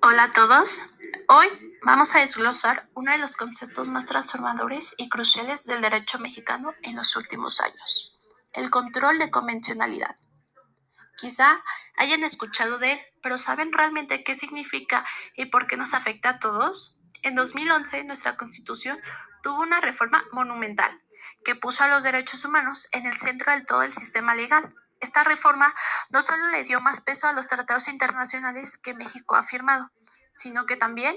Hola a todos. Hoy vamos a desglosar uno de los conceptos más transformadores y cruciales del derecho mexicano en los últimos años, el control de convencionalidad. Quizá hayan escuchado de él, pero ¿saben realmente qué significa y por qué nos afecta a todos? En 2011, nuestra Constitución tuvo una reforma monumental que puso a los derechos humanos en el centro del todo el sistema legal. Esta reforma no solo le dio más peso a los tratados internacionales que México ha firmado, sino que también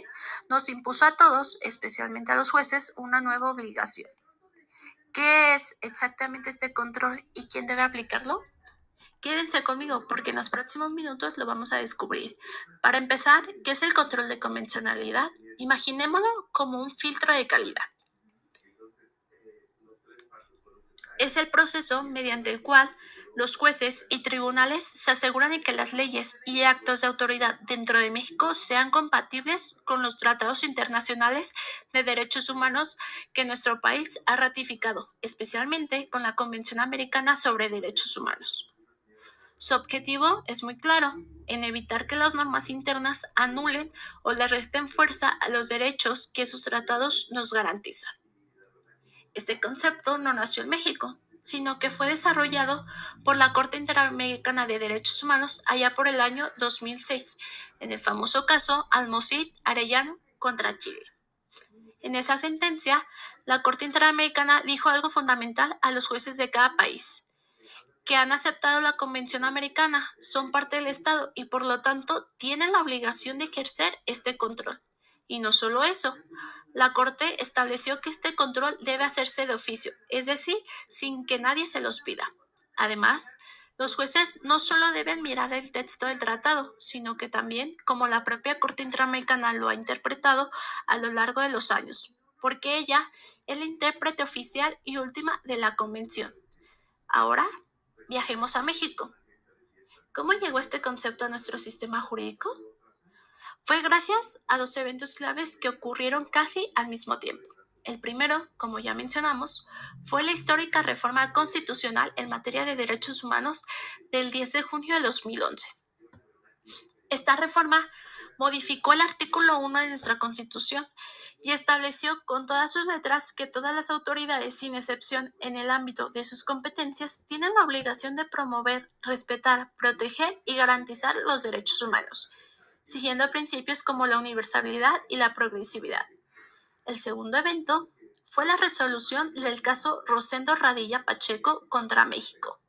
nos impuso a todos, especialmente a los jueces, una nueva obligación. ¿Qué es exactamente este control y quién debe aplicarlo? Quédense conmigo porque en los próximos minutos lo vamos a descubrir. Para empezar, ¿qué es el control de convencionalidad? Imaginémoslo como un filtro de calidad. Es el proceso mediante el cual los jueces y tribunales se aseguran de que las leyes y actos de autoridad dentro de México sean compatibles con los tratados internacionales de derechos humanos que nuestro país ha ratificado, especialmente con la Convención Americana sobre Derechos Humanos. Su objetivo es muy claro, en evitar que las normas internas anulen o le resten fuerza a los derechos que sus tratados nos garantizan. Este concepto no nació en México, sino que fue desarrollado por la Corte Interamericana de Derechos Humanos allá por el año 2006, en el famoso caso Almocid Arellano contra Chile. En esa sentencia, la Corte Interamericana dijo algo fundamental a los jueces de cada país: que han aceptado la Convención Americana, son parte del Estado y por lo tanto tienen la obligación de ejercer este control. Y no solo eso, la Corte estableció que este control debe hacerse de oficio, es decir, sin que nadie se los pida. Además, los jueces no solo deben mirar el texto del tratado, sino que también, como la propia Corte Interamericana lo ha interpretado a lo largo de los años, porque ella es la intérprete oficial y última de la Convención. Ahora, viajemos a México. ¿Cómo llegó este concepto a nuestro sistema jurídico? Fue gracias a dos eventos claves que ocurrieron casi al mismo tiempo. El primero, como ya mencionamos, fue la histórica reforma constitucional en materia de derechos humanos del 10 de junio de 2011. Esta reforma modificó el artículo 1 de nuestra Constitución y estableció con todas sus letras que todas las autoridades, sin excepción en el ámbito de sus competencias, tienen la obligación de promover, respetar, proteger y garantizar los derechos humanos, siguiendo principios como la universalidad y la progresividad. El segundo evento fue la resolución del caso Rosendo Radilla Pacheco contra México,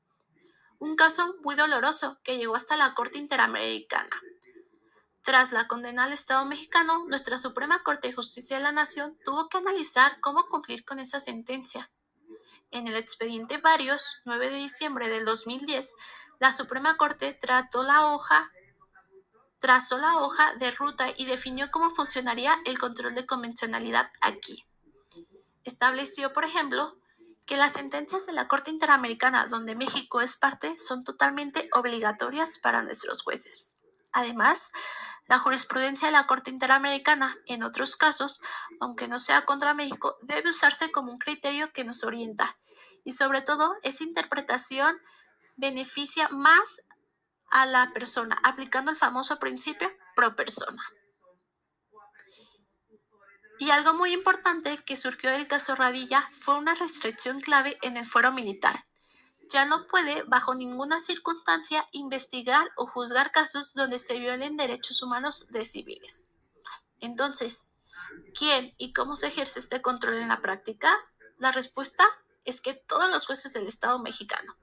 un caso muy doloroso que llegó hasta la Corte Interamericana. Tras la condena al Estado mexicano, nuestra Suprema Corte de Justicia de la Nación tuvo que analizar cómo cumplir con esa sentencia. En el expediente Varios, 9 de diciembre del 2010, la Suprema Corte trazó la hoja de ruta y definió cómo funcionaría el control de convencionalidad aquí. Estableció, por ejemplo, que las sentencias de la Corte Interamericana donde México es parte son totalmente obligatorias para nuestros jueces. Además, la jurisprudencia de la Corte Interamericana, en otros casos, aunque no sea contra México, debe usarse como un criterio que nos orienta. Y sobre todo, esa interpretación beneficia más a la persona, aplicando el famoso principio pro persona. Y algo muy importante que surgió del caso Radilla fue una restricción clave en el fuero militar. Ya no puede, bajo ninguna circunstancia, investigar o juzgar casos donde se violen derechos humanos de civiles. Entonces, ¿quién y cómo se ejerce este control en la práctica? La respuesta es que todos los jueces del Estado mexicano,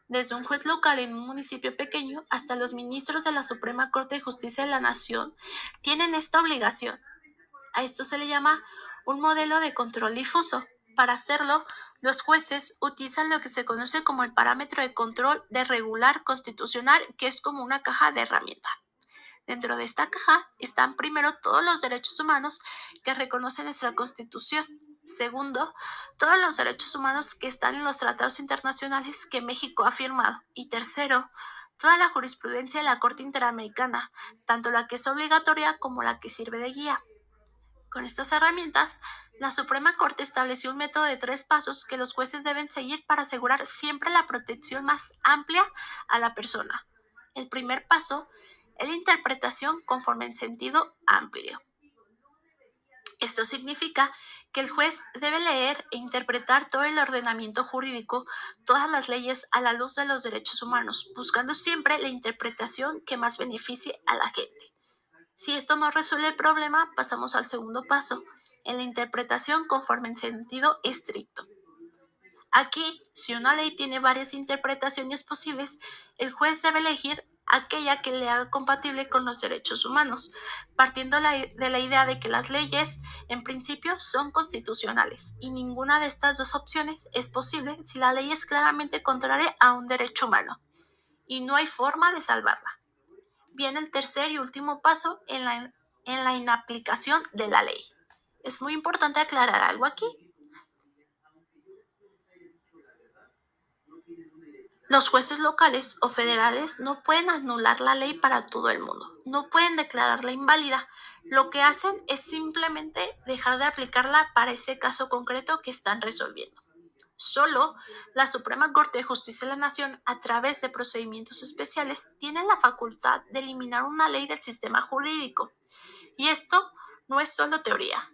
desde un juez local en un municipio pequeño hasta los ministros de la Suprema Corte de Justicia de la Nación, tienen esta obligación. A esto se le llama un modelo de control difuso. Para hacerlo, los jueces utilizan lo que se conoce como el parámetro de control de regular constitucional, que es como una caja de herramientas. Dentro de esta caja están primero todos los derechos humanos que reconoce nuestra Constitución. Segundo, todos los derechos humanos que están en los tratados internacionales que México ha firmado. Y tercero, toda la jurisprudencia de la Corte Interamericana, tanto la que es obligatoria como la que sirve de guía. Con estas herramientas, la Suprema Corte estableció un método de 3 pasos que los jueces deben seguir para asegurar siempre la protección más amplia a la persona. El primer paso es la interpretación conforme en sentido amplio. Esto significa que el juez debe leer e interpretar todo el ordenamiento jurídico, todas las leyes a la luz de los derechos humanos, buscando siempre la interpretación que más beneficie a la gente. Si esto no resuelve el problema, pasamos al segundo paso, en la interpretación conforme en sentido estricto. Aquí, si una ley tiene varias interpretaciones posibles, el juez debe elegir aquella que le haga compatible con los derechos humanos, partiendo de la idea de que las leyes, en principio, son constitucionales y ninguna de estas dos opciones es posible si la ley es claramente contraria a un derecho humano y no hay forma de salvarla. Viene el tercer y último paso en la inaplicación de la ley. Es muy importante aclarar algo aquí. Los jueces locales o federales no pueden anular la ley para todo el mundo, no pueden declararla inválida. Lo que hacen es simplemente dejar de aplicarla para ese caso concreto que están resolviendo. Solo la Suprema Corte de Justicia de la Nación, a través de procedimientos especiales, tiene la facultad de eliminar una ley del sistema jurídico. Y esto no es solo teoría.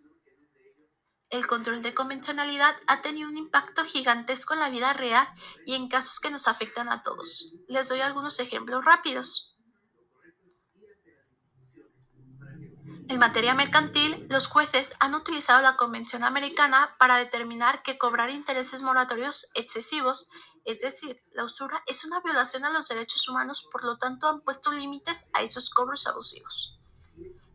El control de convencionalidad ha tenido un impacto gigantesco en la vida real y en casos que nos afectan a todos. Les doy algunos ejemplos rápidos. En materia mercantil, los jueces han utilizado la Convención Americana para determinar que cobrar intereses moratorios excesivos, es decir, la usura, es una violación a los derechos humanos, por lo tanto han puesto límites a esos cobros abusivos.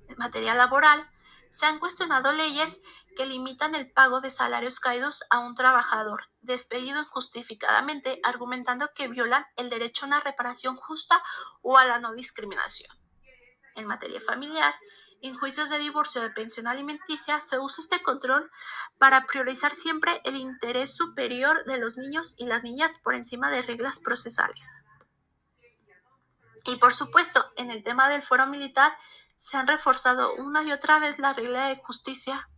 En materia laboral, se han cuestionado leyes que limitan el pago de salarios caídos a un trabajador despedido injustificadamente, argumentando que violan el derecho a una reparación justa o a la no discriminación. En materia familiar, en juicios de divorcio o de pensión alimenticia, se usa este control para priorizar siempre el interés superior de los niños y las niñas por encima de reglas procesales. Y por supuesto, en el tema del fuero militar, se han reforzado una y otra vez la regla de justicia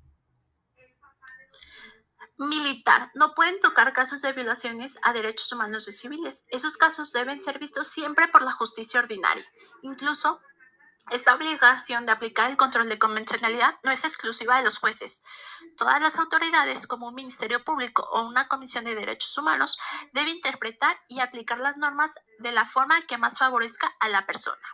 militar. No pueden tocar casos de violaciones a derechos humanos de civiles. Esos casos deben ser vistos siempre por la justicia ordinaria. Incluso, esta obligación de aplicar el control de convencionalidad no es exclusiva de los jueces. Todas las autoridades, como un ministerio público o una comisión de derechos humanos, deben interpretar y aplicar las normas de la forma que más favorezca a la persona.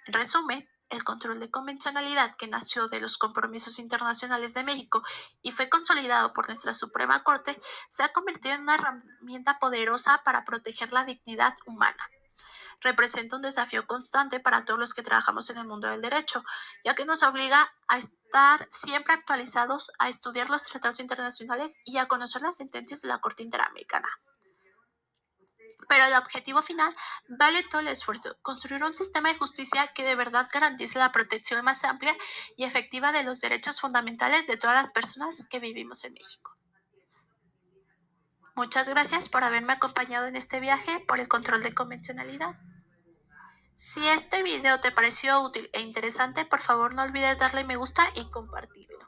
En resumen, el control de convencionalidad, que nació de los compromisos internacionales de México y fue consolidado por nuestra Suprema Corte, se ha convertido en una herramienta poderosa para proteger la dignidad humana. Representa un desafío constante para todos los que trabajamos en el mundo del derecho, ya que nos obliga a estar siempre actualizados, a estudiar los tratados internacionales y a conocer las sentencias de la Corte Interamericana. Pero el objetivo final vale todo el esfuerzo: construir un sistema de justicia que de verdad garantice la protección más amplia y efectiva de los derechos fundamentales de todas las personas que vivimos en México. Muchas gracias por haberme acompañado en este viaje por el control de convencionalidad. Si este video te pareció útil e interesante, por favor no olvides darle me gusta y compartirlo.